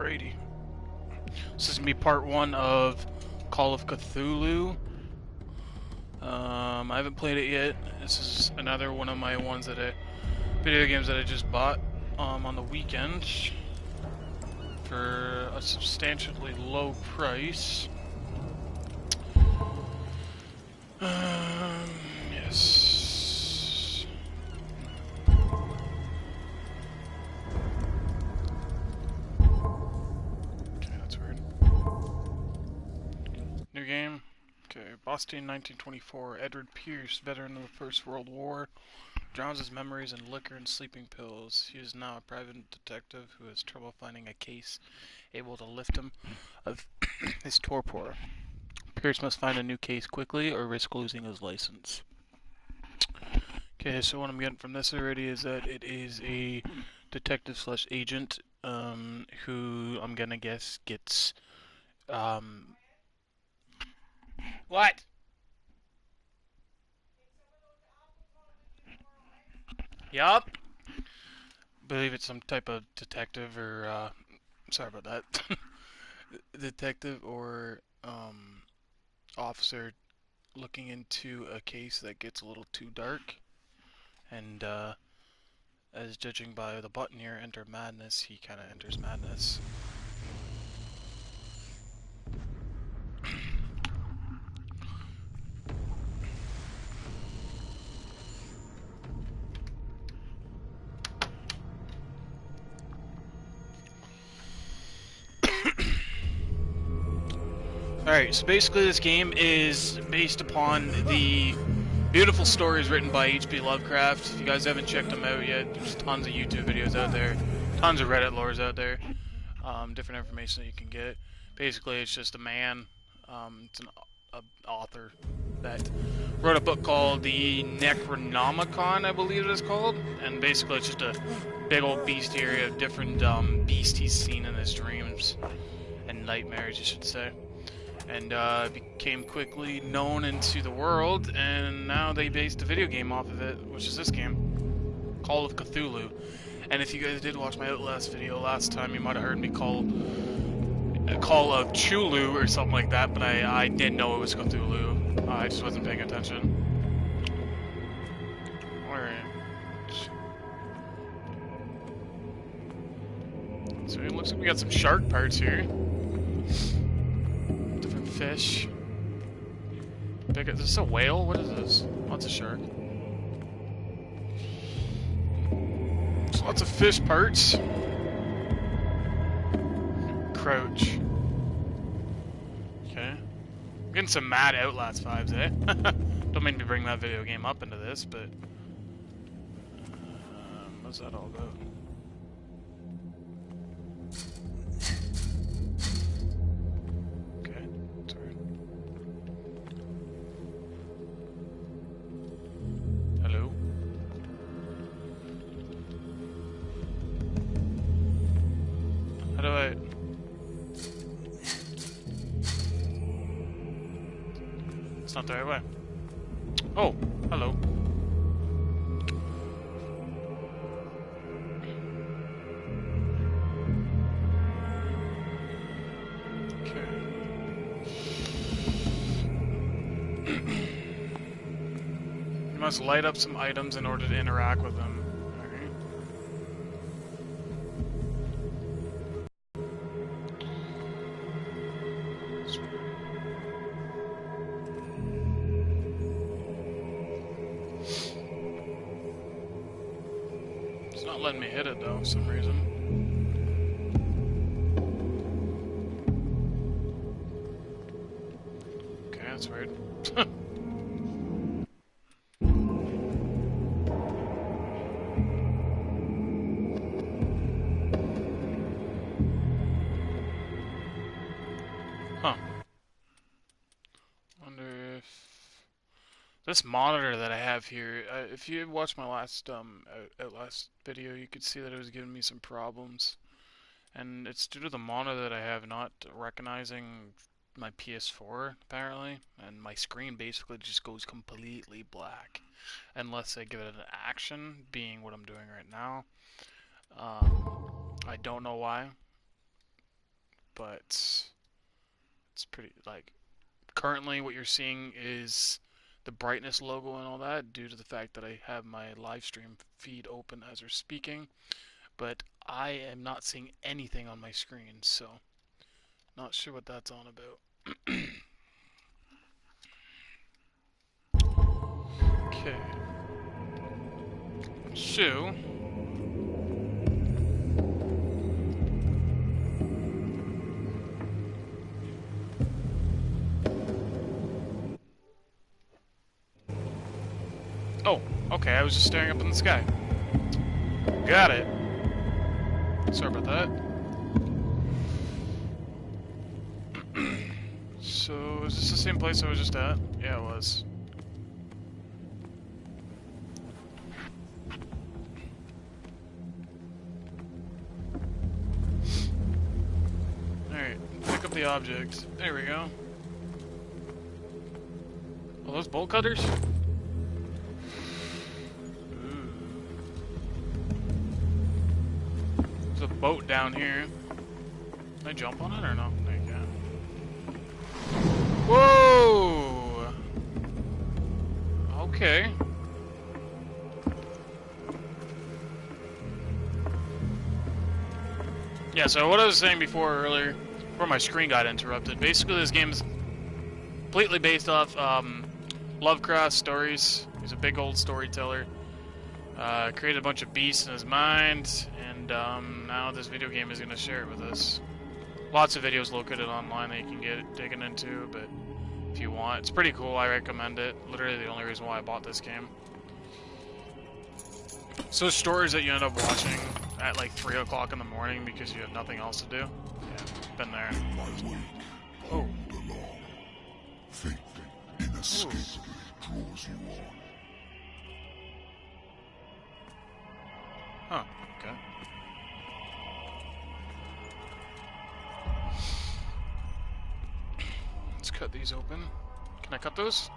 Alrighty. This is gonna be part 1 of Call of Cthulhu. I haven't played it yet. This is another one of my video games that I just bought on the weekend for a substantially low price. Yes. Okay, that's weird. New game. Okay, Boston, 1924. Edward Pierce, veteran of the First World War, drowns his memories in liquor and sleeping pills. He is now a private detective who has trouble finding a case able to lift him of his torpor. Pierce must find a new case quickly or risk losing his license. Okay, so what I'm getting from this already is that it is a detective slash agent who I'm gonna guess gets what? Yup. Believe it's some type of detective or sorry about that. Detective or officer looking into a case that gets a little too dark, and as judging by the button here, enter madness, he kind of enters madness. Alright, so basically this game is based upon the beautiful stories written by H.P. Lovecraft. If you guys haven't checked them out yet, there's tons of YouTube videos out there, tons of Reddit lores out there, different information that you can get. Basically, it's just a man, it's an author that wrote a book called the Necronomicon, I believe it is called, and basically it's just a big old bestiary of different beasts he's seen in his dreams, and nightmares, you should say. And became quickly known into the world, and now they based a video game off of it, which is this game, Call of Cthulhu. And if you guys did watch my Outlast video last time, you might have heard me call of Chulu or something like that, but I didn't know it was Cthulhu. I just wasn't paying attention. Alright. So it looks like we got some shark parts here. Fish. Big. Is this a whale? What is this? Oh, it's a shark. There's lots of fish parts. Crouch. Okay. I'm getting some mad Outlast vibes, eh? Don't mean to bring that video game up into this, but what's that all about? How do I... It's not the right way. Oh, hello. Okay. You must light up some items in order to interact with them. It's not letting me hit it though, for some reason. Okay, that's weird. Huh. Wonder if... This monitor that I have here, if you watched my last Outlast video, you could see that it was giving me some problems. And it's due to the monitor that I have not recognizing my PS4, apparently. And my screen basically just goes completely black. Unless I give it an action, being what I'm doing right now. I don't know why. but it's pretty, like, currently what you're seeing is the brightness logo and all that due to the fact that I have my live stream feed open as we're speaking, but I am not seeing anything on my screen, so not sure what that's on about. Okay. So oh, okay, I was just staring up in the sky. Got it. Sorry about that. So, is this the same place I was just at? Yeah, it was. Alright, pick up the object. There we go. Are those bolt cutters? There's a boat down here. Can I jump on it or no? No, you can't. Whoa! Okay. Yeah, so what I was saying earlier, before my screen got interrupted, basically this game is completely based off Lovecraft stories. He's a big old storyteller. Created a bunch of beasts in his mind, and now this video game is going to share it with us. Lots of videos located online that you can get digging into, but if you want, it's pretty cool. I recommend it. Literally the only reason why I bought this game. So stories that you end up watching at like 3 o'clock in the morning because you have nothing else to do. Yeah, been there. Oh. Fate inescapably draws you on. Huh, okay. Let's cut these open. Can I cut those?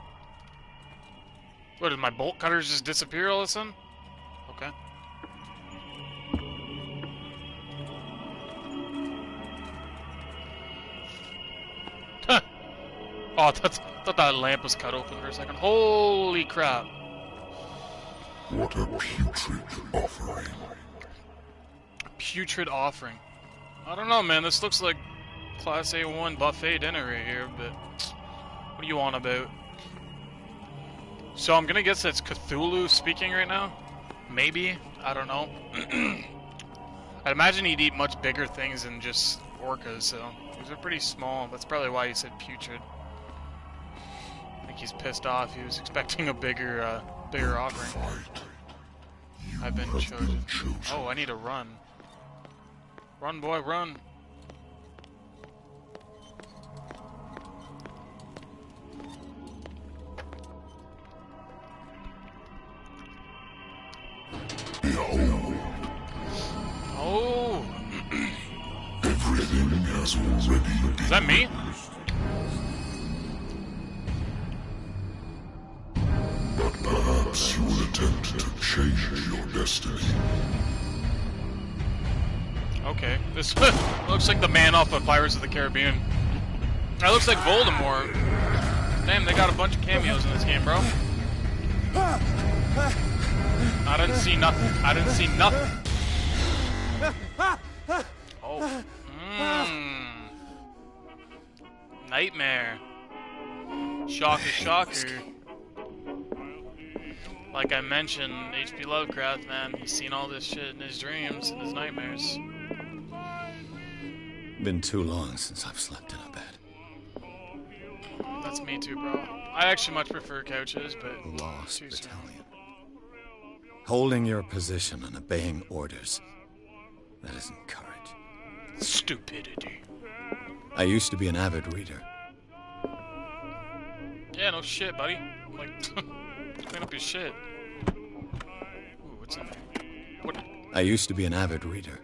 What, did my bolt cutters just disappear all of a sudden? Okay. Huh. Oh, I thought that lamp was cut open for a second. Holy crap. What a putrid offering. Putrid offering. I don't know, man. This looks like Class A1 buffet dinner right here, but what do you want about? So I'm gonna guess that's Cthulhu speaking right now. Maybe. I don't know. I'd imagine he'd eat much bigger things than just orcas, so these are pretty small. That's probably why he said putrid. I think he's pissed off. He was expecting a bigger offering. I've been chosen. Oh, I need to run. Run, boy, run. Oh. Everything has already been. Is that me? But perhaps you will attempt to change your destiny. Okay, this looks like the man off of Pirates of the Caribbean. That looks like Voldemort. Damn, they got a bunch of cameos in this game, bro. I didn't see nothing. I didn't see nothing. Oh. Nightmare. Shocker, shocker. Like I mentioned, H.P. Lovecraft, man, he's seen all this shit in his dreams and his nightmares. Been too long since I've slept in a bed. That's me too, bro. I actually much prefer couches, but Lost battalion. Holding your position and obeying orders. That isn't courage. Stupidity. I used to be an avid reader. Yeah, no shit, buddy. Like, clean up your shit. Ooh, what's in there? What? I used to be an avid reader.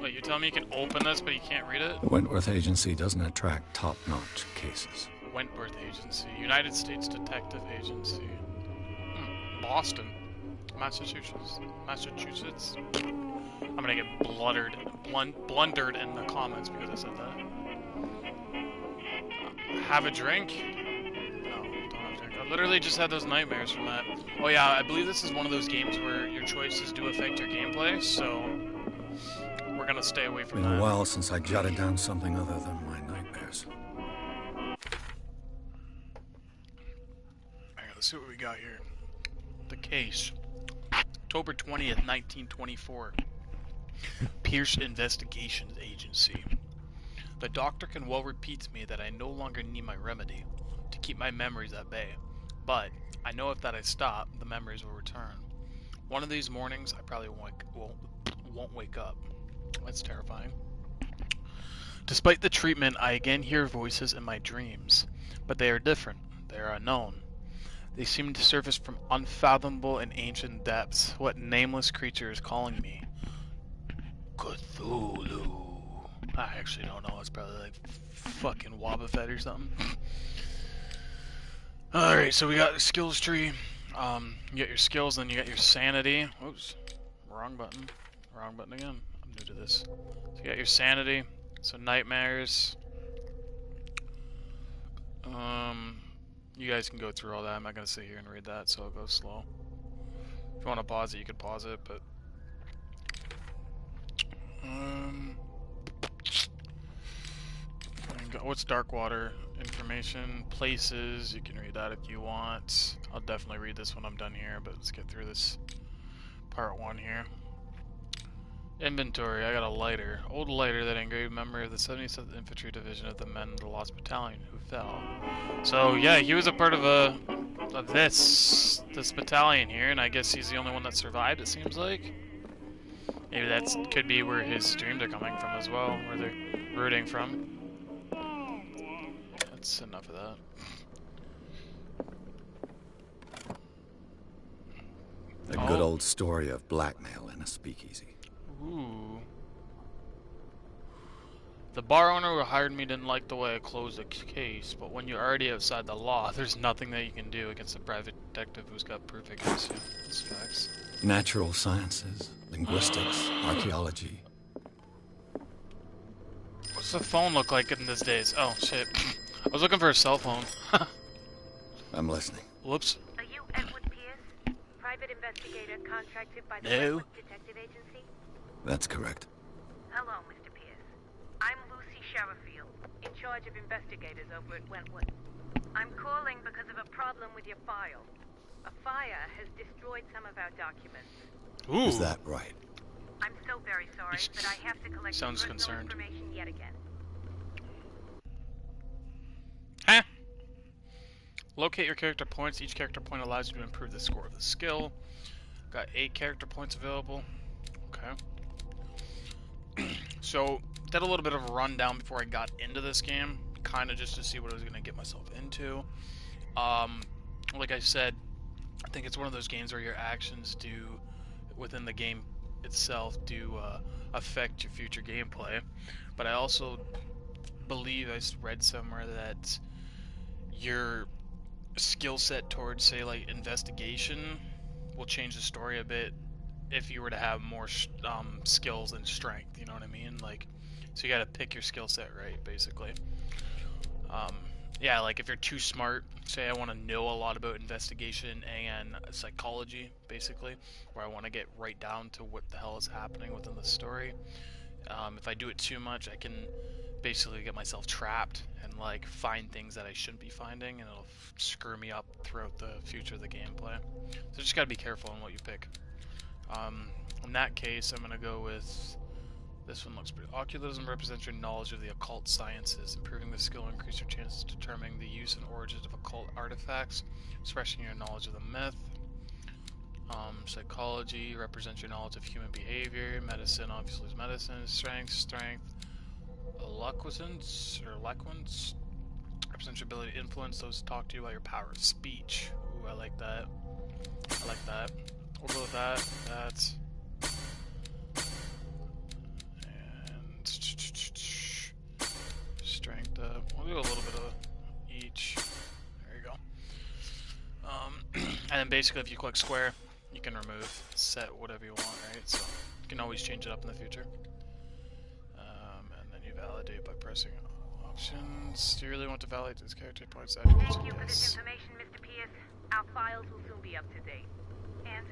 Wait, you telling me you can open this, but you can't read it? The Wentworth Agency doesn't attract top-notch cases. Wentworth Agency. United States Detective Agency. Boston. Massachusetts. Massachusetts. I'm gonna get blundered in the comments because I said that. Have a drink? No, don't have a drink. I literally just had those nightmares from that. Oh yeah, I believe this is one of those games where your choices do affect your gameplay, so we're gonna stay away from that. Been a while since I jotted down something other than my nightmares. Alright, let's see what we got here. The case. October 20th, 1924. Pierce Investigations Agency. The doctor can well repeat to me that I no longer need my remedy to keep my memories at bay, but I know if that I stop, the memories will return. One of these mornings, I probably won't wake up. That's terrifying. Despite the treatment, I again hear voices in my dreams, but they are different. They are unknown. They seem to surface from unfathomable and ancient depths. What nameless creature is calling me? Cthulhu. I actually don't know. It's probably like fucking Wobbuffet or something. Alright, so we got the skills tree. You get your skills, then you get your sanity. Oops. Wrong button. Wrong button again. I'm new to this. So you got your sanity. So nightmares. You guys can go through all that. I'm not going to sit here and read that, so I'll go slow. If you want to pause it, you can pause it, but... what's dark water? Information, places, you can read that if you want. I'll definitely read this when I'm done here, but let's get through this part 1 here. Inventory, I got a lighter. Old lighter that engraved memory of the 77th Infantry Division of the Men of the Lost Battalion who fell. So yeah, he was a part of this battalion here, and I guess he's the only one that survived, it seems like. Maybe that could be where his dreams are coming from as well, where they're rooting from. That's enough of that. A good old story of blackmail in a speakeasy. Ooh. The bar owner who hired me didn't like the way I closed the case, but when you're already outside the law, there's nothing that you can do against a private detective who's got proof against you. That's facts. Natural sciences, linguistics, archaeology. What's the phone look like in these days? Oh, shit. I was looking for a cell phone. I'm listening. Whoops. Are you Edward Pierce? Private investigator contracted by the No. Wentworth Detective Agency? That's correct. Hello, Mr. Pierce. I'm Lucy Sherifield, in charge of investigators over at Wentworth. I'm calling because of a problem with your file. A fire has destroyed some of our documents. Ooh. Is that right? I'm so very sorry, but I have to collect Sounds personal concerned. information yet again. Huh? Locate your character points. Each character point allows you to improve the score of the skill. Got 8 character points available. Okay. So, did a little bit of a rundown before I got into this game. Kind of just to see what I was going to get myself into. Like I said, I think it's one of those games where your actions do, within the game itself, do affect your future gameplay. But I also believe I read somewhere that your skill set towards, say, like investigation will change the story a bit if you were to have more skills and strength. You know what I mean? Like, so you got to pick your skill set right, basically. Yeah, like if you're too smart, say I want to know a lot about investigation and psychology, basically, where I want to get right down to what the hell is happening within the story. If I do it too much, I can basically get myself trapped and like find things that I shouldn't be finding, and it'll screw me up throughout the future of the gameplay. So just gotta be careful on what you pick. In that case, I'm gonna go with this one. Looks pretty. Occultism represents your knowledge of the occult sciences. Improving the skill increase your chances of determining the use and origins of occult artifacts, expressing your knowledge of the myth. Psychology represents your knowledge of human behavior. Medicine obviously is medicine. Strength. Eloquence represents your ability to influence those who talk to you by your power of speech. Ooh, I like that. We'll go with that. That's... And... Strength up. We'll do a little bit of each. There you go. And then basically if you click square, you can remove, set whatever you want, right? So you can always change it up in the future. And then you validate by pressing options. Do you really want to validate this character points attributes? Thank you for this Yes. information, Mr. Pierce. Our files will soon be up to date. And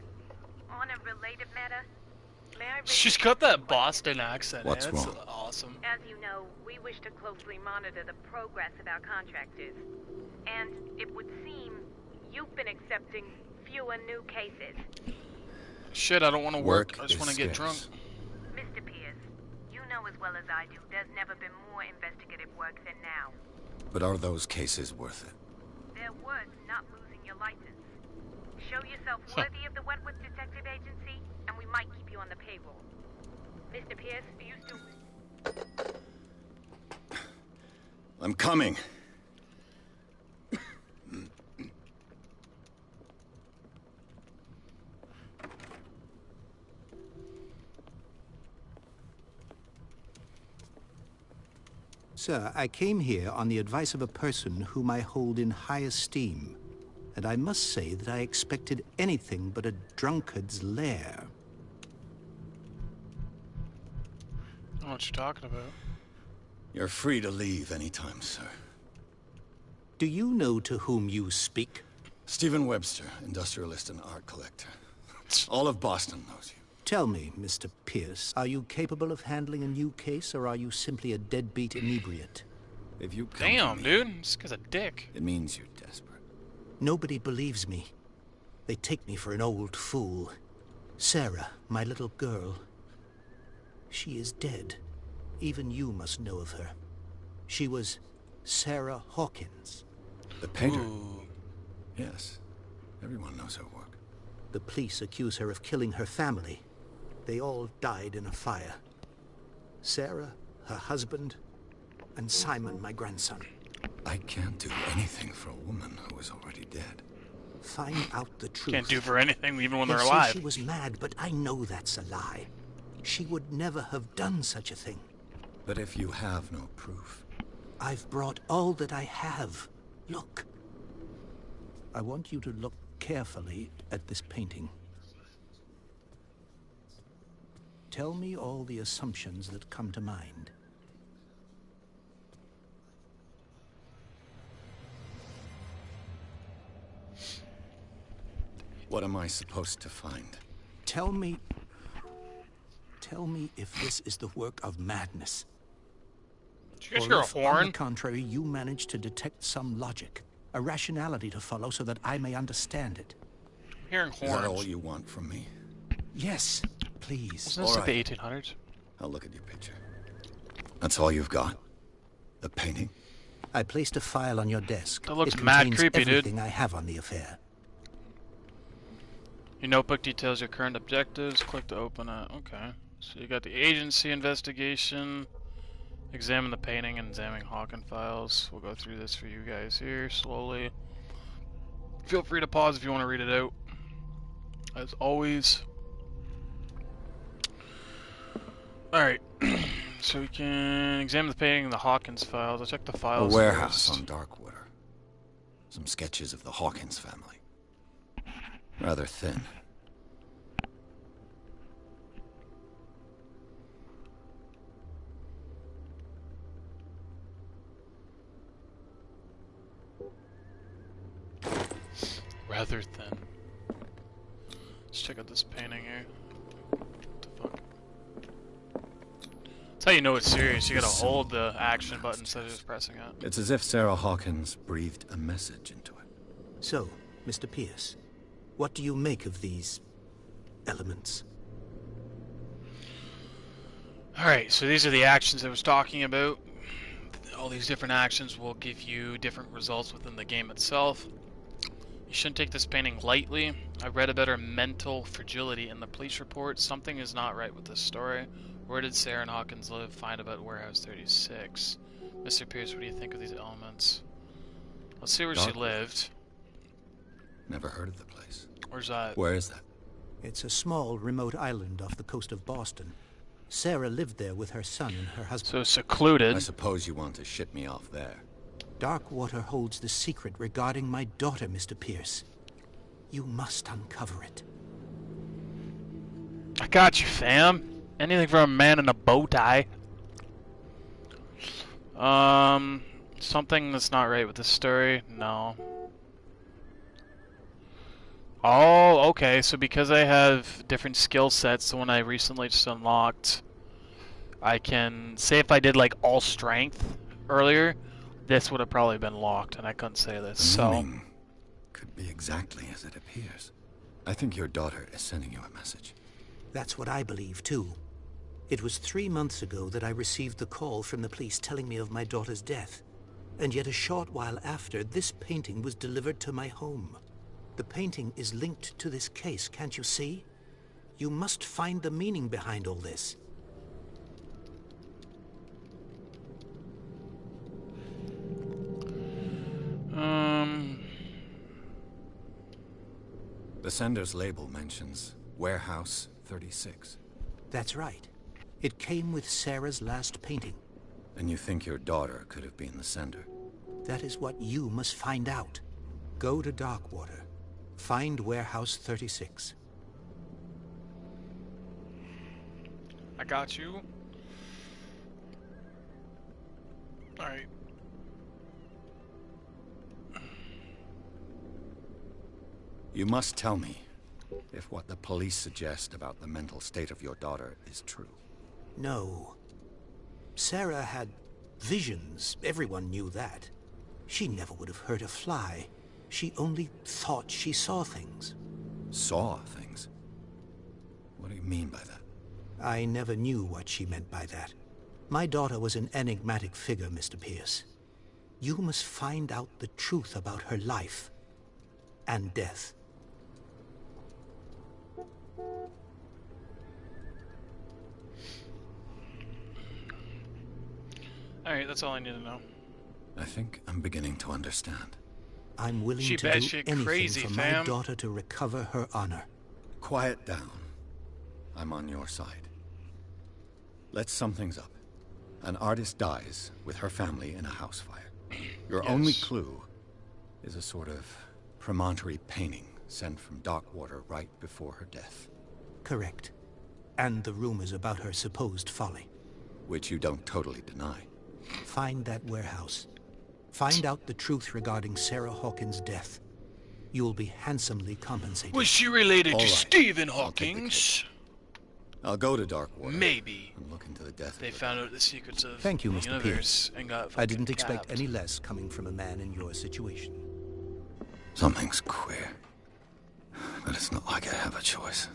on a related matter, may I raise She's got that Boston accent. What's That's wrong? awesome. As you know, we wish to closely monitor the progress of our contractors. And it would seem you've been accepting fewer new cases. Shit, I don't want to work. Work I just is want to get drunk. scarce. Mr. Pierce, you know as well as I do, there's never been more investigative work than now. But are those cases worth it? They're worth not losing your license. Show yourself worthy of the Wentworth Detective Agency, and we might keep you on the payroll. Mr. Pierce, do you still... I'm coming. Sir, I came here on the advice of a person whom I hold in high esteem, and I must say that I expected anything but a drunkard's lair. I don't know what you're talking about. You're free to leave anytime, sir. Do you know to whom you speak? Stephen Webster, industrialist and art collector. All of Boston knows you. Tell me, Mr. Pierce, are you capable of handling a new case, or are you simply a deadbeat inebriate? If you come Damn, to me, dude. This guy's a dick. it means you're desperate. Nobody believes me. They take me for an old fool. Sarah, my little girl, she is dead. Even you must know of her. She was Sarah Hawkins. The painter? Ooh. Yes. Everyone knows her work. The police accuse her of killing her family. They all died in a fire. Sarah, her husband, and Simon, my grandson. I can't do anything for a woman who is already dead. Find out the truth. Can't do for anything even when They they're say alive. she was mad, but I know that's a lie. She would never have done such a thing. But if you have no proof, I've brought all that I have. Look. I want you to look carefully at this painting. Tell me all the assumptions that come to mind. what am I supposed to find? Tell me if this is the work of madness. Did you guys Or hear a if, on horn? the contrary, you manage to detect some logic, a rationality to follow so that I may understand it. I'm hearing Is that all horns. you want from me? Yes, please. Isn't this like Alright. the 1800s? I'll look at your picture. That's all you've got? The painting? I placed a file on your desk. That looks it mad contains creepy, dude. everything I have on the affair. Your notebook details your current objectives. Click to open it. Okay. So you got the agency investigation. Examine the painting and examine Hawken files. We'll go through this for you guys here slowly. Feel free to pause if you want to read it out. As always. Alright. So we can examine the painting and the Hawkins files. I'll check the A files warehouse first. on Darkwater. Some sketches of the Hawkins family. Rather thin. Rather thin. Let's check out this painting here. What the fuck? That's how you know it's serious. You gotta hold the action button instead of just pressing it. It's as if Sarah Hawkins breathed a message into it. So, Mr. Pierce, what do you make of these elements? Alright, so these are the actions I was talking about. All these different actions will give you different results within the game itself. You shouldn't take this painting lightly. I read about her mental fragility in the police report. Something is not right with this story. Where did Sarah and Hawkins live? Find about Warehouse 36. Mr. Pierce, what do you think of these elements? Let's see where she Darkwater. lived. Never heard of the place. Where's that? Where is that? It's a small, remote island off the coast of Boston. Sarah lived there with her son and her husband. So secluded. I suppose you want to ship me off there. Darkwater holds the secret regarding my daughter, Mr. Pierce. You must uncover it. I got you, fam. Anything for a man in a bow tie. Something that's not right with the story? No. Oh, okay, so because I have different skill sets, the one I recently just unlocked, I can... Say if I did, like, all strength earlier, this would have probably been locked, and I couldn't say this, The meaning could be exactly as it appears. I think your daughter is sending you a message. That's what I believe, too. It was 3 months ago that I received the call from the police telling me of my daughter's death. And yet a short while after, this painting was delivered to my home. The painting is linked to this case, can't you see? You must find the meaning behind all this. The sender's label mentions Warehouse 36. That's right. It came with Sarah's last painting. And you think your daughter could have been the sender? That is what you must find out. Go to Darkwater. Find Warehouse 36. I got you. Alright. You must tell me if what the police suggest about the mental state of your daughter is true. No. Sarah had visions. Everyone knew that. She never would have hurt a fly. She only thought she saw things. Saw things? What do you mean by that? I never knew what she meant by that. My daughter was an enigmatic figure, Mr. Pierce. You must find out the truth about her life and death. Alright, that's all I need to know. I think I'm beginning to understand. I'm willing She to do batshit anything crazy, for fam. my daughter to recover her honor. Quiet down. I'm on your side. Let's sum things up. An artist dies with her family in a house fire. Your Yes. only clue is a sort of promontory painting sent from Darkwater right before her death. Correct. And the rumors about her supposed folly. Which you don't totally deny. Find that warehouse. Find out the truth regarding Sarah Hawkins' death. You'll be handsomely compensated. Was she related All to right. Stephen I'll take the Hawkins? I'll go to Darkwater. Maybe. And look into the death They of her found daughter. out the secrets of Thank you, the Mr. universe and got I didn't fucking expect capped. any less coming from a man in your situation. Something's queer. But it's not like I have a choice.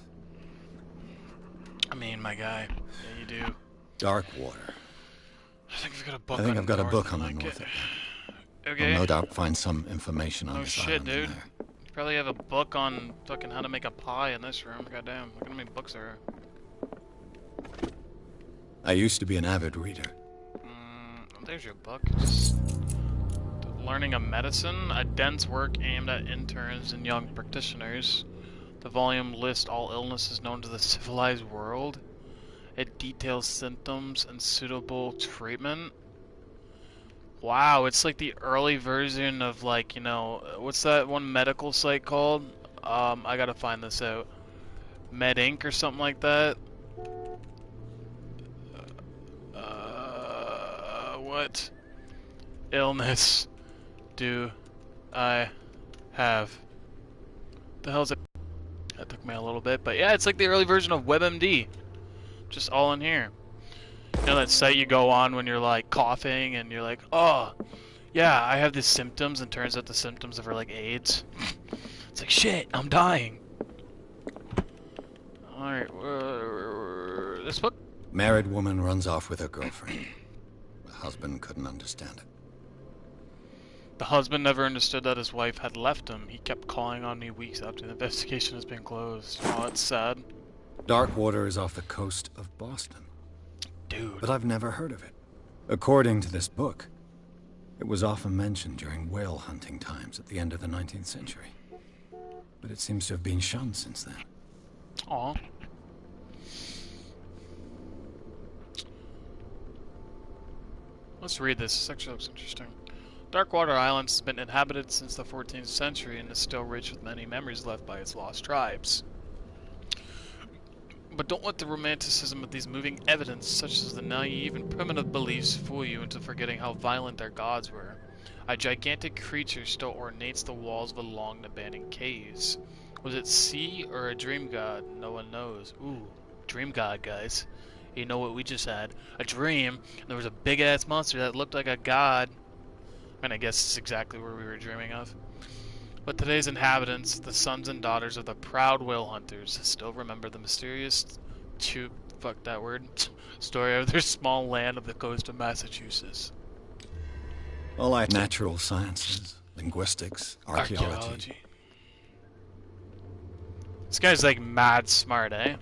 I mean, my guy. Yeah, you do. Darkwater. I think I've got a book I think on I've got a North book on the Atlantic. North Atlantic. Okay. I'll no doubt find some information on Oh this shit, island in dude. there. You probably have a book on fucking how to make a pie in this room. Goddamn, look how many books there are. I used to be an avid reader. There's your book. Just learning a medicine, a dense work aimed at interns and young practitioners. The volume lists all illnesses known to the civilized world. It details symptoms and suitable treatment. Wow, it's like the early version of, like, you know, what's that one medical site called? I gotta find this out. Med Inc. or something like that. What illness do I have? The hell's it? That took me a little bit, but yeah, it's like the early version of WebMD. Just all in here. You know that site you go on when you're like coughing and you're like, oh, yeah, I have these symptoms, and turns out the symptoms are like AIDS. It's like, shit, I'm dying. Alright, this book? Married woman runs off with her girlfriend. The husband couldn't understand it. The husband never understood that his wife had left him. He kept calling on me weeks after the investigation has been closed. Oh, it's sad. Darkwater is off the coast of Boston. Dude. But I've never heard of it. According to this book, it was often mentioned during whale hunting times at the end of the 19th century. But it seems to have been shunned since then. Aw. Let's read this. This actually looks interesting. Darkwater Island has been inhabited since the 14th century and is still rich with many memories left by its lost tribes. But don't let the romanticism of these moving evidence, such as the naive and primitive beliefs, fool you into forgetting how violent their gods were. A gigantic creature still ornates the walls of a long abandoned caves. Was it sea or a dream god? No one knows. Ooh, dream god, guys. You know what we just had? A dream. There was a big-ass monster that looked like a god. And I guess it's exactly where we were dreaming of. But today's inhabitants, the sons and daughters of the proud whale hunters, still remember the mysterious story of their small land of the coast of Massachusetts. Natural sciences, linguistics, archaeology. This guy's like mad smart, eh?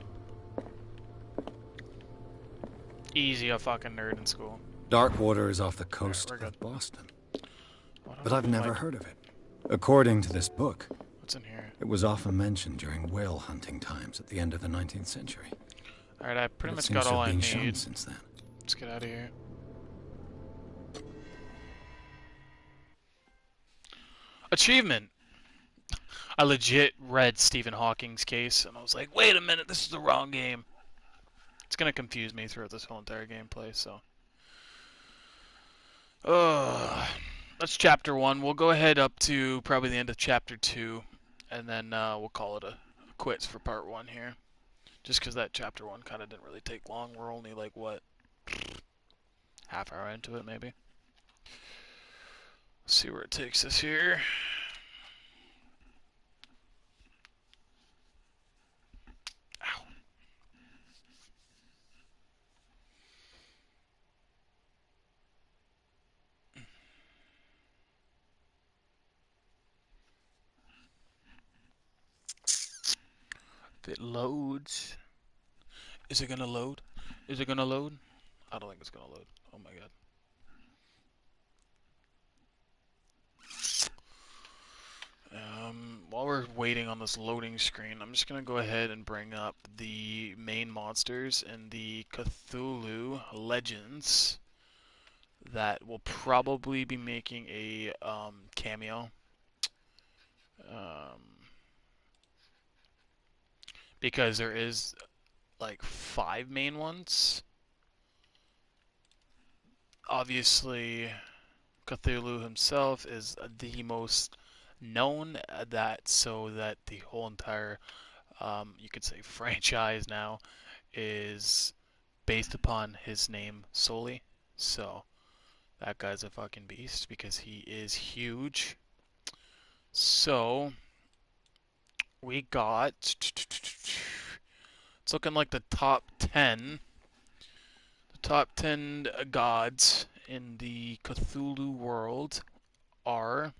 Easy, a fucking nerd in school. Darkwater is off the coast of Boston. But I've never heard of it. According to this book, what's in here? It was often mentioned during whale hunting times at the end of the 19th century. Alright, I pretty much got all I need. Since then. Let's get out of here. Achievement! I legit read Stephen Hawking's case, and I was like, wait a minute, this is the wrong game. It's gonna confuse me throughout this whole entire gameplay, so... that's chapter 1. We'll go ahead up to probably the end of chapter 2, and then we'll call it a quits for part 1 here. Just because that chapter 1 kind of didn't really take long. We're only like, what, half hour into it, maybe? Let's see where it takes us here. Ow. If it loads... Is it gonna load? Is it gonna load? I don't think it's gonna load. Oh my god. While we're waiting on this loading screen, I'm just gonna go ahead and bring up the main monsters in the Cthulhu Legends that will probably be making a cameo. Because there is like 5 main ones. Obviously, Cthulhu himself is the most known, so that the whole entire, you could say, franchise now is based upon his name solely. So that guy's a fucking beast because he is huge. So we got, it's looking like the top 10 gods in the Cthulhu world are,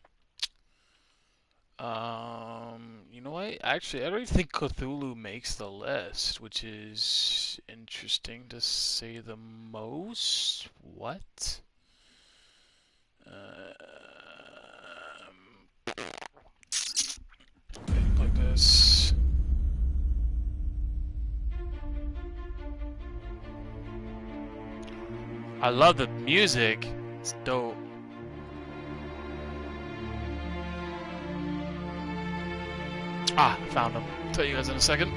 you know what? Actually, I don't even think Cthulhu makes the list, which is interesting to say the most. What? Like this. I love the music. It's dope. Ah, found him. Tell you guys in a second.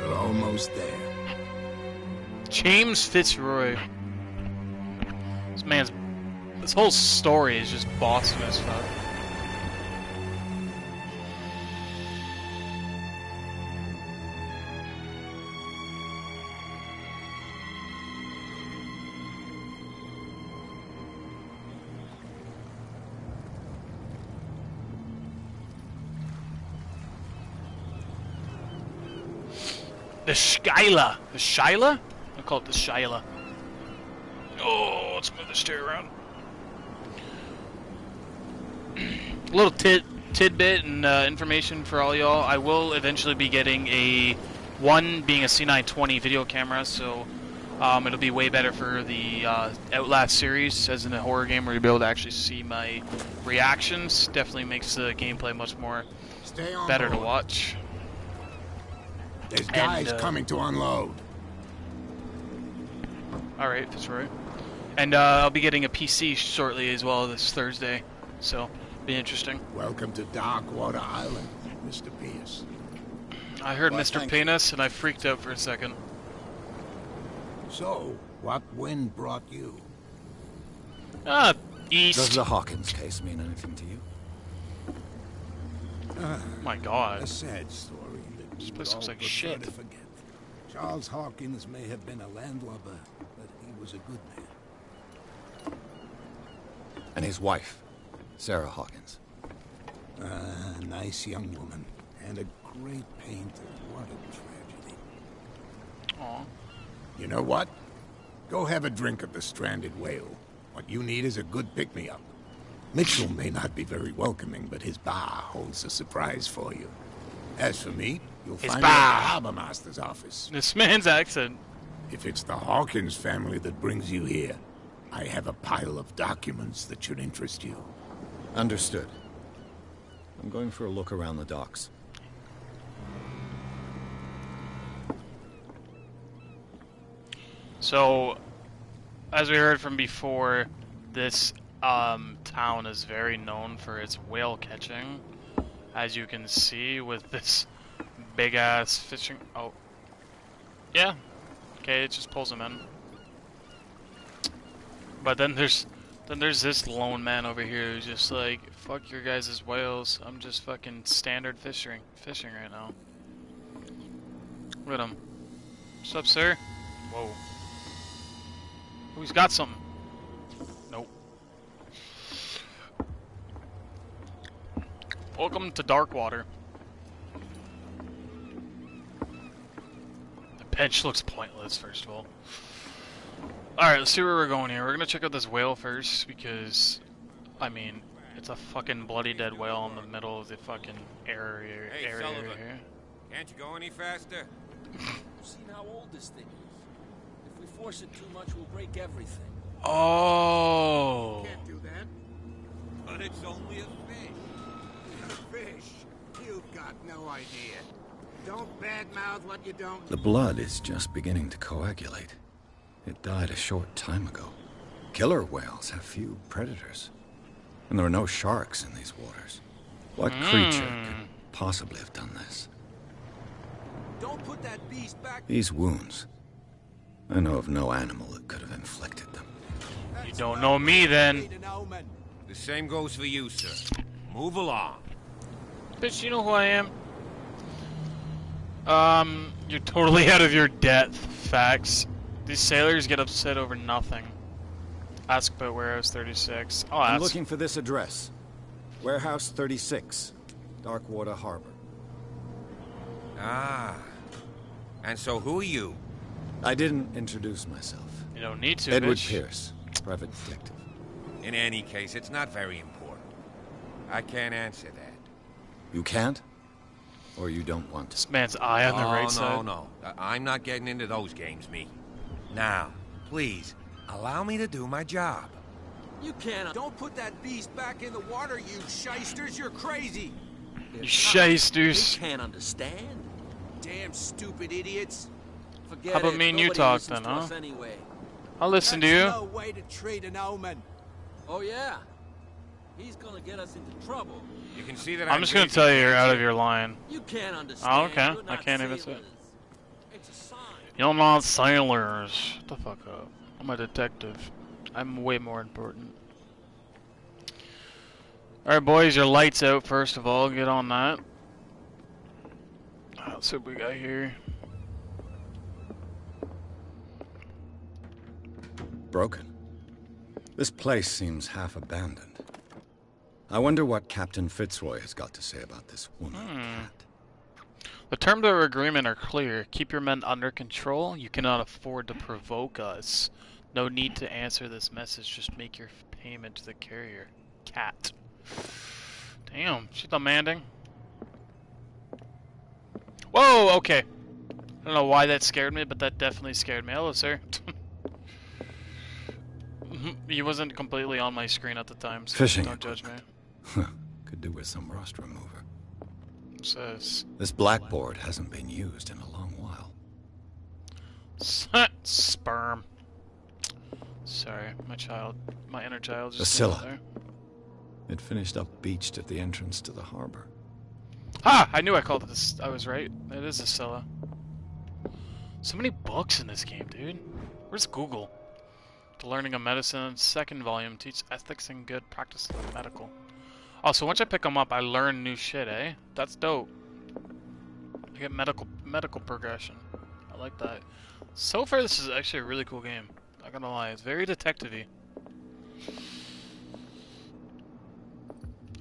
Almost there. James Fitzroy. This whole story is just Boston as fuck. The Skyla. The Shyla? I call it the Shyla. Oh, let's move this chair around. A little tidbit and information for all y'all. I will eventually be getting one being a C920 video camera, so it'll be way better for the Outlast series, as in a horror game where you'll be able to actually see my reactions. Definitely makes the gameplay much more better to watch. There's guys coming to unload. Alright, that's right. And I'll be getting a PC shortly as well this Thursday, so be interesting. Welcome to Darkwater Island, Mr. Pierce. I heard Mr. Penis and I freaked out for a second. So, what wind brought you? East. Does the Hawkins case mean anything to you? My God. A sad story that This we place would looks all like prefer shit. to forget. Charles Hawkins may have been a landlubber, but he was a good man. And his wife, Sarah Hawkins. A nice young woman, and a great painter. What a tragedy. Aw. You know what? Go have a drink at the Stranded Whale. What you need is a good pick-me-up. Mitchell may not be very welcoming, but his bar holds a surprise for you. As for me, you'll His find me at bar. the Harbor Master's office. This man's accent. If it's the Hawkins family that brings you here, I have a pile of documents that should interest you. Understood. I'm going for a look around the docks. So, as we heard from before, this town is very known for its whale catching. As you can see with this big ass fishing. Oh, yeah. Okay, it just pulls them in. But then there's this lone man over here who's just like, fuck your guys' whales. I'm just fucking standard fishing right now. Look at him. What's up, sir? Whoa. Oh, he's got something. Nope. Welcome to Darkwater. The bench looks pointless, first of all. Alright, let's see where we're going here. We're gonna check out this whale first, because, I mean, it's a fucking bloody dead whale in the middle of the fucking area Sullivan. here. Can't you go any faster? You've seen how old this thing is. If we force it too much, we'll break everything. Oh! Can't do that. But it's only a fish. A fish? You've got no idea. Don't badmouth what you don't. The blood is just beginning to coagulate. It died a short time ago. Killer whales have few predators. And there are no sharks in these waters. What creature could possibly have done this? Don't put that beast back. These wounds. I know of no animal that could have inflicted them. You don't know me then. The same goes for you, sir. Move along. Bitch, you know who I am? You're totally out of your depth, facts. These sailors get upset over nothing. Ask about Warehouse 36. Oh, I'm that's... looking for this address. Warehouse 36, Darkwater Harbor. Ah. And so who are you? I didn't introduce myself. You don't need to, Edward bitch. Pierce, private detective. In any case, it's not very important. I can't answer that. You can't? Or you don't want to? This man's eye on the right side. No. I'm not getting into those games, me. Now, please, allow me to do my job. You can't. Don't put that beast back in the water, you shysters. You're crazy. You shysters. They can't understand. Damn stupid idiots. Forget How about it. me and you Nobody talk listens then, to huh? us anyway. I'll listen to That's you. no way to treat an omen. Oh yeah. He's gonna get us into trouble. You can see that I'm just gonna tell you you're out of your line. You can't understand. Oh, okay. You're I not can't even say it. sailors. It's a sign. You're not sailors. Shut the fuck up. I'm a detective. I'm way more important. Alright, boys, your light's out first of all. Get on that. Let's see what we got here. Broken. This place seems half abandoned. I wonder what Captain Fitzroy has got to say about this woman cat. The terms of our agreement are clear. Keep your men under control. You cannot afford to provoke us. No need to answer this message. Just make your payment to the carrier. Cat. Damn, she's demanding. Whoa, okay. I don't know why that scared me, but that definitely scared me. Hello, sir. He wasn't completely on my screen at the time, so Fishing don't judge me. Could do with some rust remover. It says... This blackboard hasn't been used in a long while. Sperm. Sorry, my inner child just Scylla. there. It finished up beached at the entrance to the harbor. Ah! I knew I called it this. I was right. It is a Scylla. So many books in this game, dude. Where's Google? The Learning of Medicine, 2nd volume, teach ethics and good practice of medical. Oh, so once I pick them up, I learn new shit, eh? That's dope. I get medical progression. I like that. So far, this is actually a really cool game. Not gonna lie, it's very detective-y.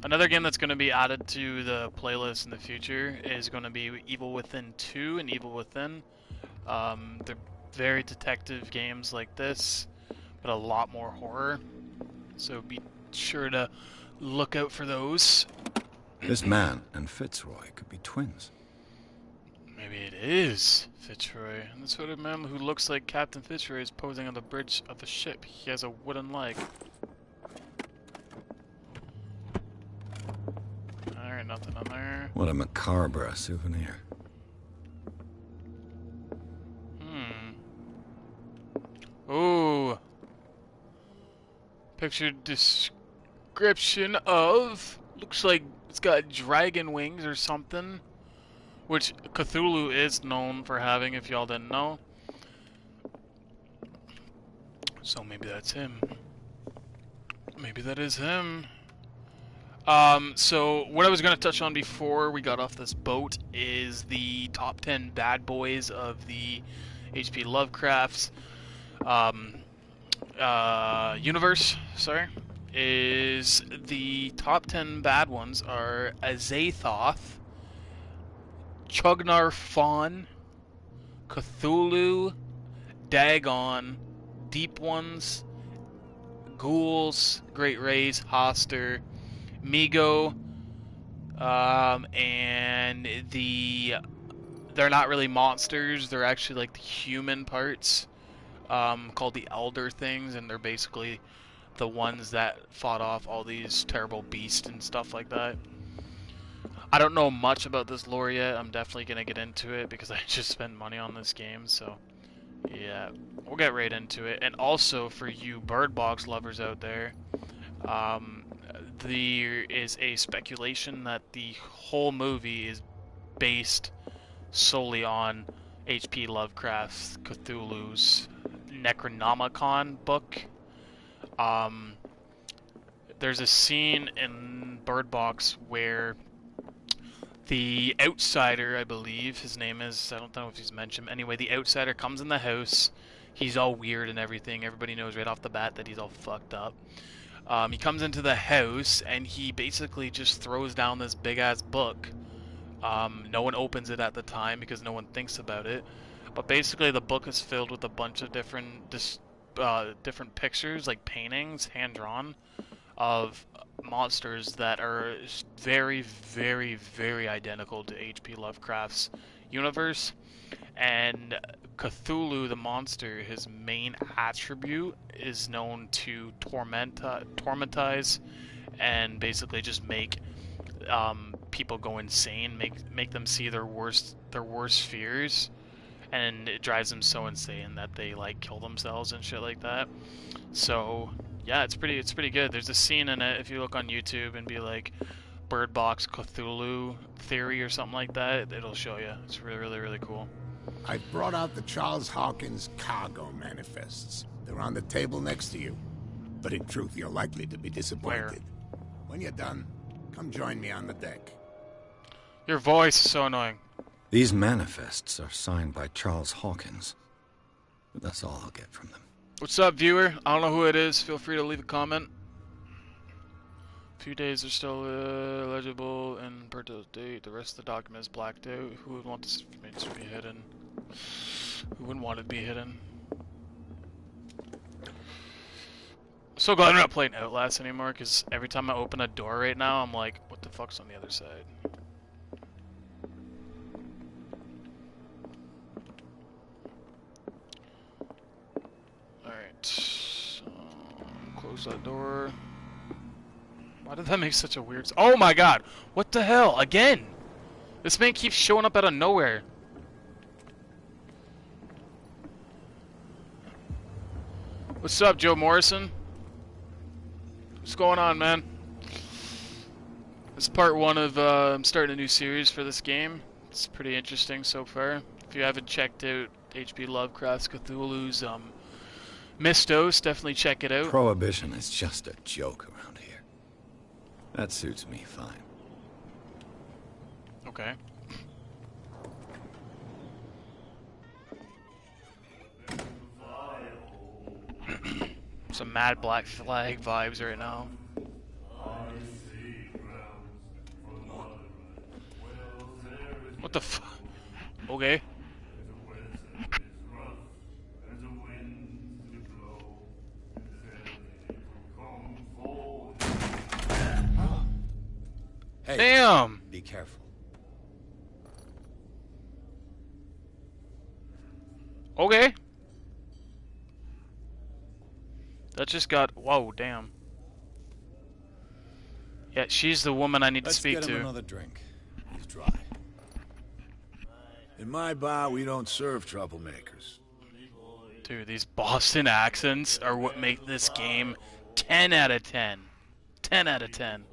Another game that's going to be added to the playlist in the future is going to be Evil Within 2 and Evil Within. They're very detective games like this, but a lot more horror. So be sure to look out for those. This man and Fitzroy could be twins. Maybe it is Fitzroy. And that's what a man who looks like Captain Fitzroy is posing on the bridge of a ship. He has a wooden leg. Alright, nothing on there. What a macabre souvenir. Ooh. Picture description of... Looks like it's got dragon wings or something. Which Cthulhu is known for having, if y'all didn't know. So maybe that's him. Maybe that is him. So what I was going to touch on before we got off this boat is the top 10 bad boys of the H.P. Lovecraft's universe. Sorry, is the top 10 bad ones are Azathoth, Chugnarfon, Cthulhu, Dagon, Deep Ones, Ghouls, Great Rays, Hoster, Migo, and they're not really monsters, they're actually like the human parts, called the Elder Things, and they're basically the ones that fought off all these terrible beasts and stuff like that. I don't know much about this lore yet. I'm definitely going to get into it because I just spent money on this game, so yeah, we'll get right into it. And also, for you Bird Box lovers out there, there is a speculation that the whole movie is based solely on H.P. Lovecraft's Cthulhu's Necronomicon book. There's a scene in Bird Box where the Outsider, I believe his name is, I don't know if he's mentioned, anyway, the Outsider comes in the house. He's all weird and everything. Everybody knows right off the bat that he's all fucked up. He comes into the house and he basically just throws down this big ass book. No one opens it at the time because no one thinks about it. But basically the book is filled with a bunch of different pictures, like paintings, hand-drawn, of monsters that are very, very, very identical to H.P. Lovecraft's universe. And Cthulhu, the monster, his main attribute is known to tormentize and basically just make people go insane, make them see their worst fears, and it drives them so insane that they like kill themselves and shit like that. So yeah, it's pretty good. There's a scene in it, if you look on YouTube and be like Bird Box Cthulhu theory or something like that, it'll show you. It's really, really, really cool. I brought out the Charles Hawkins cargo manifests. They're on the table next to you. But in truth, you're likely to be disappointed. Where? When you're done, come join me on the deck. Your voice is so annoying. These manifests are signed by Charles Hawkins. But that's all I'll get from them. What's up, viewer? I don't know who it is. Feel free to leave a comment. Few days are still legible and per date. The rest of the document is blacked out. Who would want this information to be hidden? Who wouldn't want it to be hidden? So glad I'm not playing Outlast anymore, because every time I open a door right now, I'm like, what the fuck's on the other side? Alright. So, close that door. Why did that make such a weird... Oh my god! What the hell? Again! This man keeps showing up out of nowhere. What's up, Joe Morrison? What's going on, man? This is part 1 of, I'm starting a new series for this game. It's pretty interesting so far. If you haven't checked out H.P. Lovecraft's Cthulhu's, Mystos, definitely check it out. Prohibition is just a joke around here. That suits me fine. Okay. Some Mad Black Flag vibes right now. What the f... Okay. Hey, damn! Be careful. Okay. That just got... Whoa, damn. Yeah, she's the woman I need to speak Let's get him to. another drink. He's dry. In my bar, we don't serve troublemakers. Dude, these Boston accents are what make this game 10 out of 10. 10 out of 10.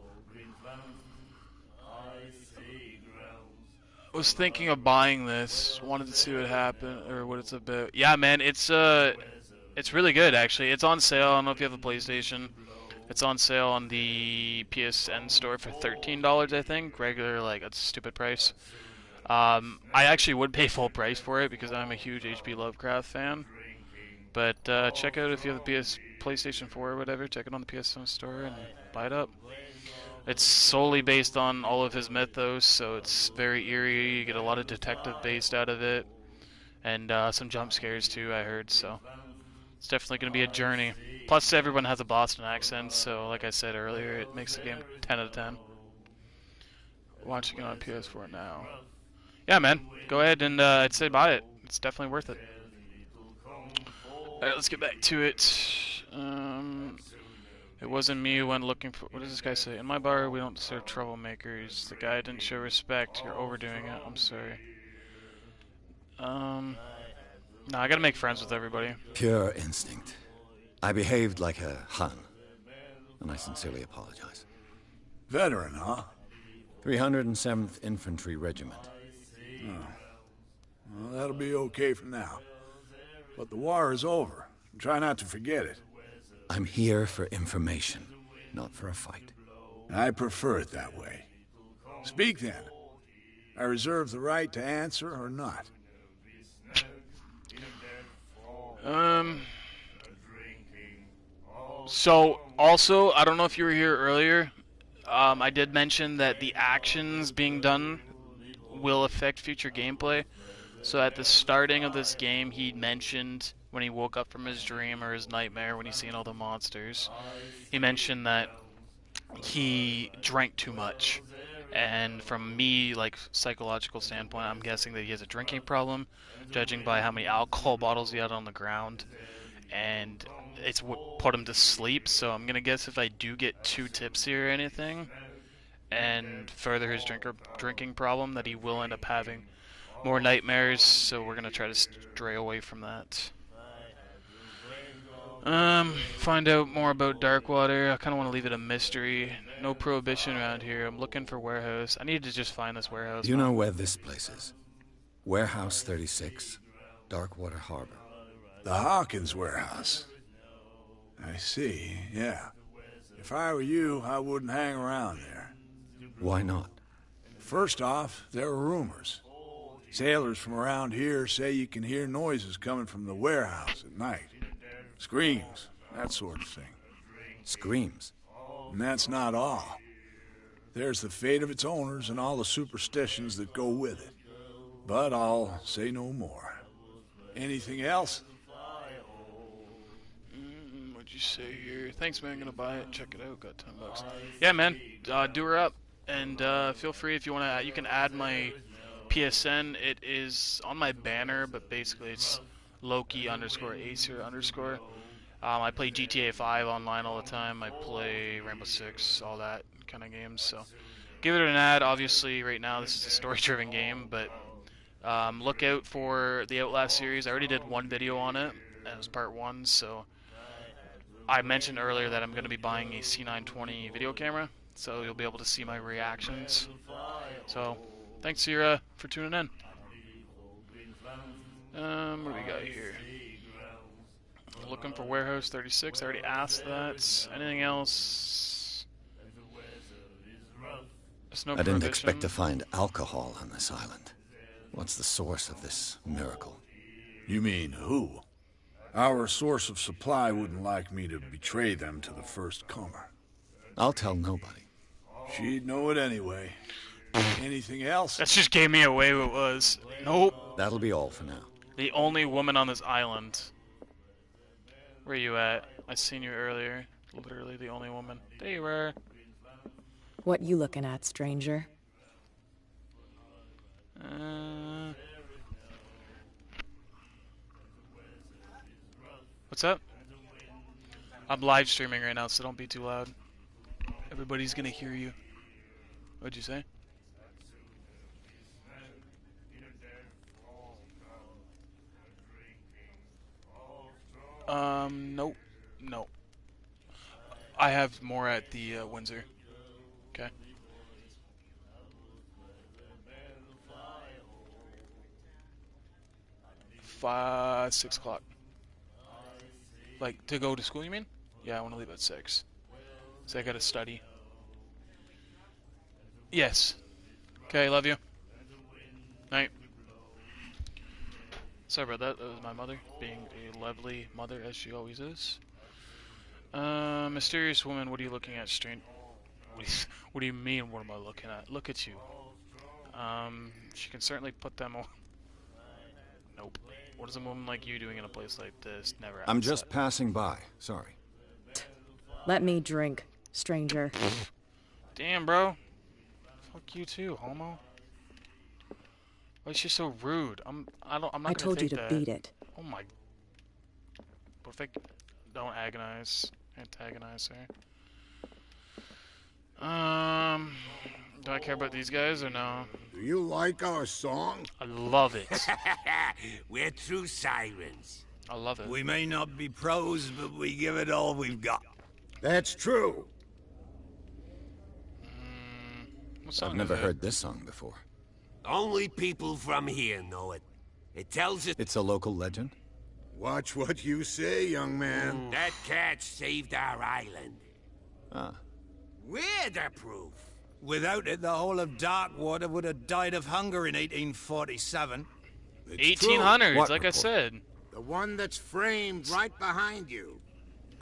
I was thinking of buying this. Wanted to see what happened or what it's about. Yeah, man, it's really good actually. It's on sale. I don't know if you have a PlayStation. It's on sale on the PSN store for $13, I think. Regular, like, that's a stupid price. I actually would pay full price for it because I'm a huge H.P. Lovecraft fan. But check out if you have the PlayStation 4 or whatever. Check it on the PSN store and buy it up. It's solely based on all of his mythos, so it's very eerie. You get a lot of detective based out of it, and some jump scares too, I heard. So it's definitely going to be a journey. Plus, everyone has a Boston accent, so like I said earlier, it makes the game 10 out of 10. Watching it on PS4 now. Yeah, man, go ahead and I'd say buy it. It's definitely worth it. Alright, let's get back to it. It wasn't me who went looking for... What does this guy say? In my bar, we don't serve troublemakers. The guy didn't show respect. You're overdoing it. I'm sorry. No, I gotta make friends with everybody. Pure instinct. I behaved like a Hun, and I sincerely apologize. Veteran, huh? 307th Infantry Regiment. Oh. Well, that'll be okay for now. But the war is over. Try not to forget it. I'm here for information, not for a fight. I prefer it that way. Speak then. I reserve the right to answer or not. So, also, I don't know if you were here earlier, I did mention that the actions being done will affect future gameplay. So at the starting of this game, he mentioned when he woke up from his dream or his nightmare when he's seen all the monsters, he mentioned that he drank too much. And from me, like, psychological standpoint, I'm guessing that he has a drinking problem, judging by how many alcohol bottles he had on the ground. And it's what put him to sleep, so I'm gonna guess if I do get too tipsy or anything, and further his drinking problem, that he will end up having more nightmares, so we're gonna try to stray away from that. Find out more about Darkwater. I kinda wanna leave it a mystery. No prohibition around here. I'm looking for warehouse. I need to just find this warehouse. Do you know where this place is? Warehouse 36, Darkwater Harbor. The Hawkins warehouse. I see, yeah. If I were you, I wouldn't hang around there. Why not? First off, there are rumors. Sailors from around here say you can hear noises coming from the warehouse at night. Screams, that sort of thing. Screams? And that's not all. There's the fate of its owners and all the superstitions that go with it. But I'll say no more. Anything else? What'd you say here? Thanks, man. Gonna buy it. Check it out. Got $10. Yeah, man. Do her up, and feel free if you wanna. You can add my PSN. It is on my banner, but basically it's Loki_Acer_. I play GTA 5 online all the time. I play Rainbow Six, all that kind of games. So give it an ad. Obviously, right now this is a story-driven game, but look out for the Outlast series. I already did one video on it. That was part 1. So I mentioned earlier that I'm going to be buying a C920 video camera, so you'll be able to see my reactions. So thanks for tuning in. What do we got here? Looking for Warehouse 36. I already asked that. Anything else? There's no I didn't prohibition. expect to find alcohol on this island. What's the source of this miracle? You mean who? Our source of supply wouldn't like me to betray them to the first comer. I'll tell nobody. She'd know it anyway. Anything else? That just gave me away what it was. Nope. That'll be all for now. The only woman on this island. Where you at? I seen you earlier. Literally the only woman. There you were. What you looking at, stranger? What's up? I'm live streaming right now, so don't be too loud. Everybody's gonna hear you. What'd you say? Nope. No. I have more at the Windsor. Okay. 6 o'clock. Like, to go to school, you mean? Yeah, I want to leave at 6. So I gotta study. Yes. Okay, love you. Night. Sorry about that. That was my mother, being a lovely mother, as she always is. Mysterious woman, what are you looking at, strange? What do you mean, what am I looking at? Look at you. She can certainly put them on. Nope. What is a woman like you doing in a place like this? Never. I'm just passing by. Sorry. Let me drink, stranger. Damn, bro. Fuck you too, homo. Why is she so rude? I'm not I told you to beat it. Oh my. What if I don't antagonize her? Do I care about these guys or no? Do you like our song? I love it. We're true sirens. I love it. We may not be pros, but we give it all we've got. That's true. What song I've never is it? heard this song before. Only people from here know it. It tells us It's a local legend? Watch what you say, young man. that catch saved our island. Ah. We're the proof. Without it, the whole of Darkwater would have died of hunger in 1847. It's true. 1800s, What like I report? said. The one that's framed right behind you.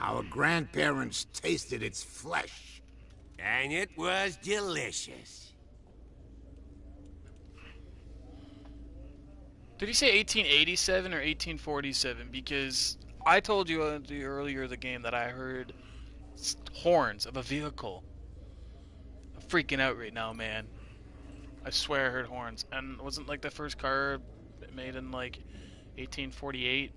Our grandparents tasted its flesh. And it was delicious. Did you say 1887 or 1847? Because I told you earlier in the game that I heard horns of a vehicle. I'm freaking out right now, man. I swear I heard horns. And wasn't like the first car made in like 1848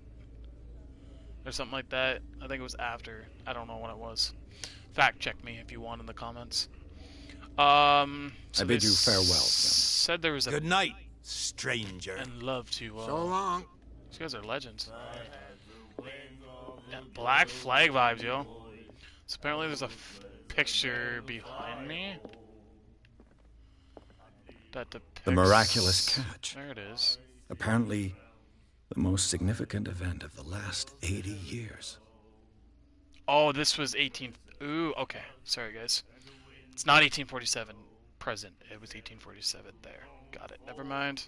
or something like that? I think it was after. I don't know when it was. Fact check me if you want in the comments. So I bid they you farewell, Sam. Said there was a Good night, stranger. and love to. So long. These guys are legends. Yeah, Black Flag vibes, yo. So apparently there's a picture behind me that depicts The miraculous catch. There it is. Apparently, the most significant event of the last 80 years. Oh, this was 18. Ooh, okay. Sorry, guys. It's not 1847 present. It was 1847 there. Got it. Never mind.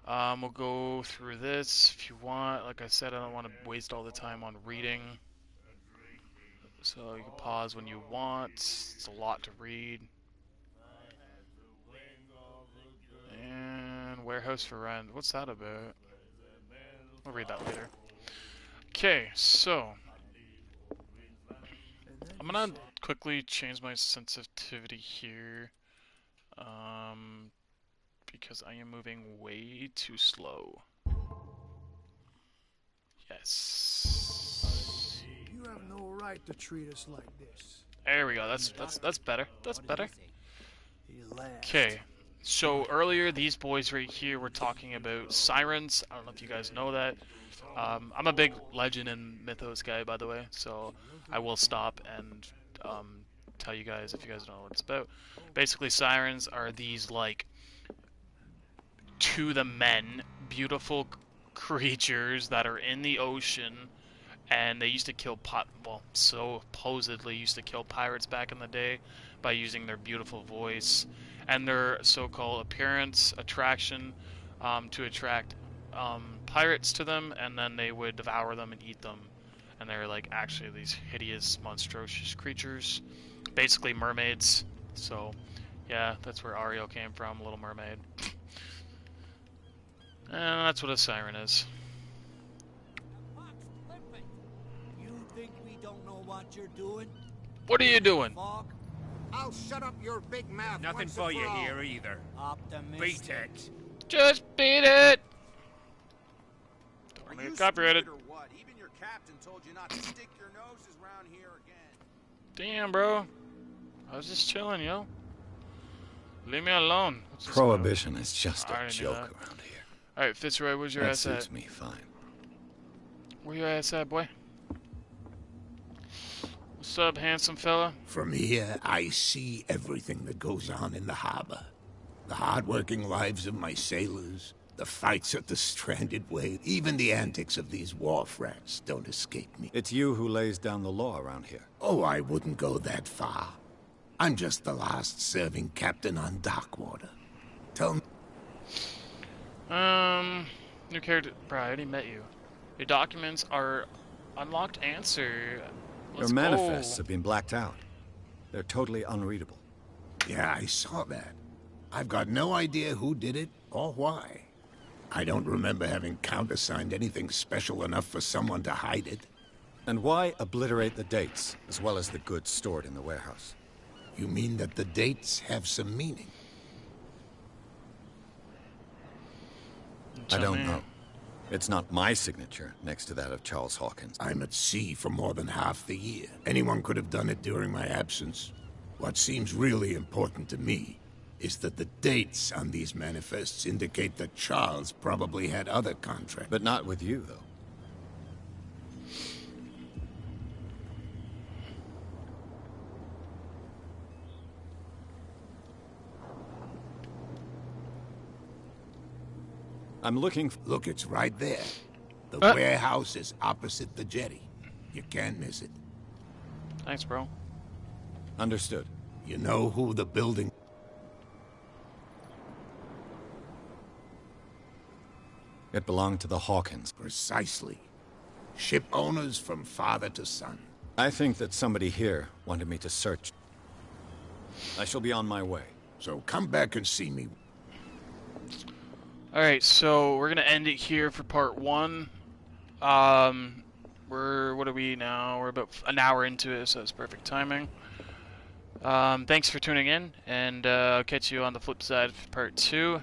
We'll go through this if you want. Like I said, I don't want to waste all the time on reading So you can pause when you want. It's a lot to read. And warehouse for rent. What's that about? I'll read that later. Okay, so I'm gonna quickly change my sensitivity here, because I am moving way too slow. Yes. You have no right to treat us like this. There we go. That's better. That's better. He laughed. Okay. So earlier, these boys right here were talking about sirens. I don't know if you guys know that. I'm a big legend and mythos guy, by the way, so I will stop and tell you guys if you guys don't know what it's about. Basically, sirens are these, like, to the men, beautiful creatures that are in the ocean, and they used to kill supposedly used to kill pirates back in the day by using their beautiful voice and their so-called appearance attraction to attract pirates to them, and then they would devour them and eat them. And they're like actually these hideous, monstrous creatures, basically mermaids. So yeah, that's where Ariel came from, Little Mermaid. And that's what a siren is. You think we don't know what you're doing? What are you doing? I'll shut up your big mouth. Nothing for you here either. Optimistic. Beat it. Just beat it! Don't Are want you to get copyrighted. stupid or what? Even your captain told you not to stick your noses around here again. Damn, bro. I was just chilling, yo. Leave me alone. What's this Prohibition is just I a already knew joke that. around here. Alright, Fitzroy, where's your That ass at? suits me fine. Where your ass at, boy? What's up, handsome fella? From here, I see everything that goes on in the harbor. The hard-working lives of my sailors, the fights at the stranded whale, even the antics of these wharf rats don't escape me. It's you who lays down the law around here. Oh, I wouldn't go that far. I'm just the last serving captain on Darkwater. Tell me... New character. Bro, I already met you. Your documents are unlocked answer. Let's Your manifests go. have been blacked out. They're totally unreadable. Yeah, I saw that. I've got no idea who did it or why. I don't remember having countersigned anything special enough for someone to hide it. And why obliterate the dates, as well as the goods stored in the warehouse? You mean that the dates have some meaning? I don't know. It's not my signature next to that of Charles Hawkins. I'm at sea for more than half the year. Anyone could have done it during my absence. What seems really important to me is that the dates on these manifests indicate that Charles probably had other contracts. But not with you, though. I'm looking for... Look, it's right there. The warehouse is opposite the jetty. You can't miss it. Thanks, bro. Understood. You know who the building... It belonged to the Hawkins. Precisely. Ship owners from father to son. I think that somebody here wanted me to search. I shall be on my way. So come back and see me. Alright, so we're gonna end it here for part 1. What are we now? We're about an hour into it, so it's perfect timing. Thanks for tuning in, and I'll catch you on the flip side of part 2.